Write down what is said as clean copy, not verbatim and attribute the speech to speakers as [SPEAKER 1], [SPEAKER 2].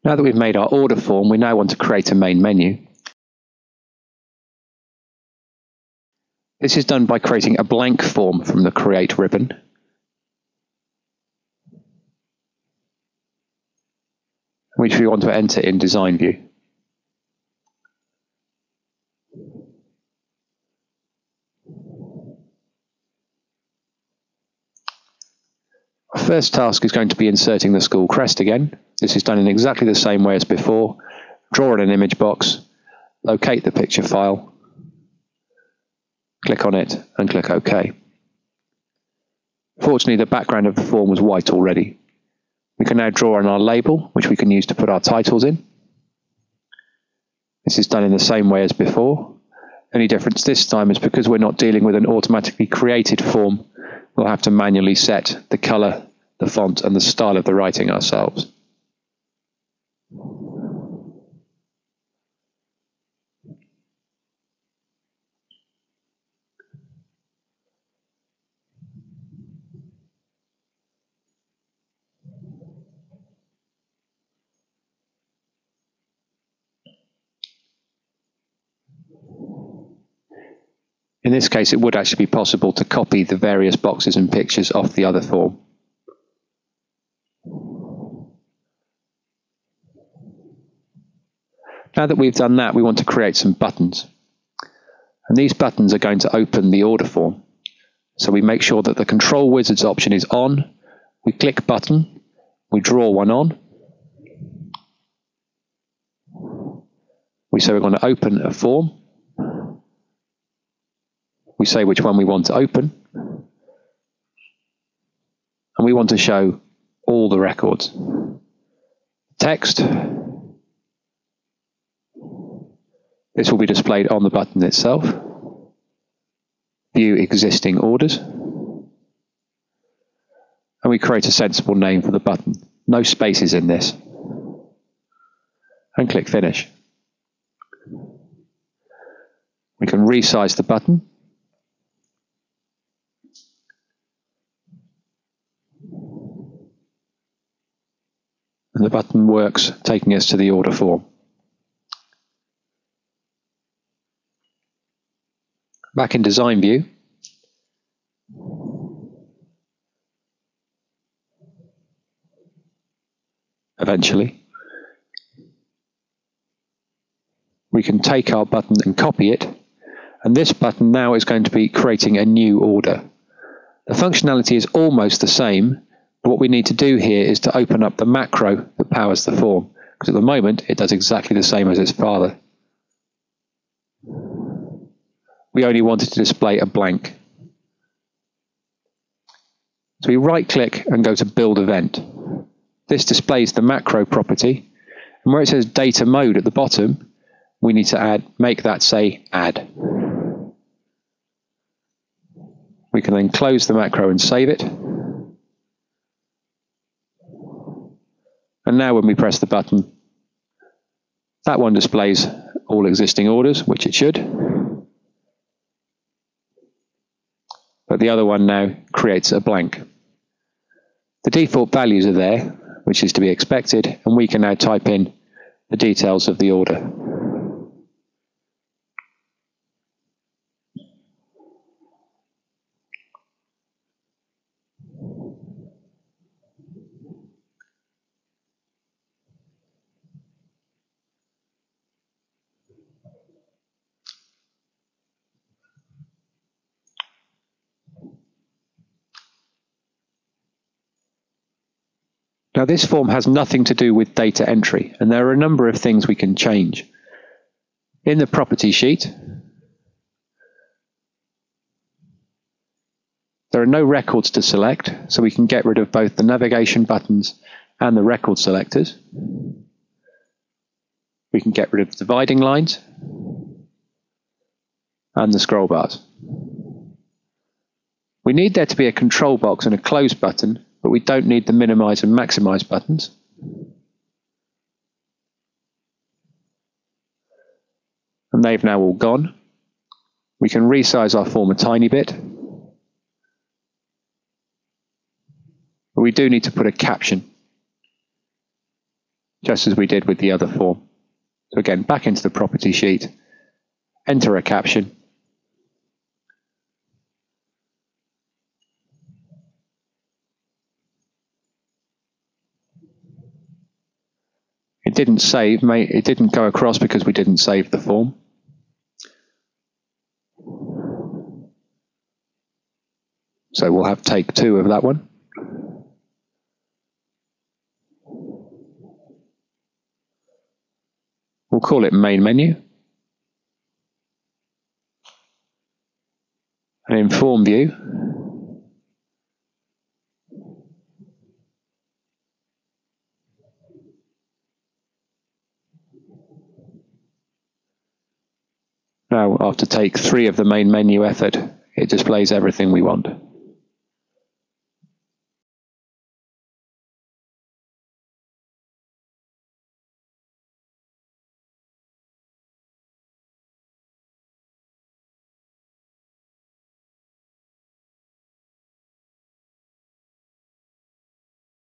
[SPEAKER 1] Now that we've made our order form, we now want to create a main menu. This is done by creating a blank form from the Create ribbon. Which we want to enter in Design View. Our first task is going to be inserting the school crest again. This is done in exactly the same way as before. Draw in an image box, locate the picture file, click on it and click OK. Fortunately, the background of the form was white already. We can now draw on our label, which we can use to put our titles in. This is done in the same way as before. Only difference this time is because we're not dealing with an automatically created form, we'll have to manually set the colour, the font and the style of the writing ourselves. In this case, it would actually be possible to copy the various boxes and pictures off the other form. Now that we've done that, we want to create some buttons. And these buttons are going to open the order form. So we make sure that the Control Wizards option is on. We click Button. We draw one on. We say we're going to open a form. We say which one we want to open. And we want to show all the records. Text. This will be displayed on the button itself. View existing orders. And we create a sensible name for the button. No spaces in this. And click Finish. We can resize the button. And the button works, taking us to the order form. Back in Design View, eventually, we can take our button and copy it, and this button now is going to be creating a new order. The functionality is almost the same, but what we need to do here is to open up the macro that powers the form, because at the moment it does exactly the same as its father. We only wanted to display a blank. So we right-click and go to Build Event. This displays the macro property, and where it says Data Mode at the bottom, we need to make that say Add. We can then close the macro and save it. And now when we press the button, that one displays all existing orders, which it should. But the other one now creates a blank. The default values are there, which is to be expected, and we can now type in the details of the order. Now this form has nothing to do with data entry, and there are a number of things we can change. In the property sheet, there are no records to select, so we can get rid of both the navigation buttons and the record selectors. We can get rid of the dividing lines and the scroll bars. We need there to be a control box and a close button, but we don't need the minimize and maximize buttons. And they've now all gone. We can resize our form a tiny bit. But we do need to put a caption, just as we did with the other form. So again, back into the property sheet, enter a caption. It didn't save, it didn't go across because we didn't save the form. So we'll have take 2 of that one. We'll call it main menu. And in form view, now after take 3 of the main menu effort, it displays everything we want.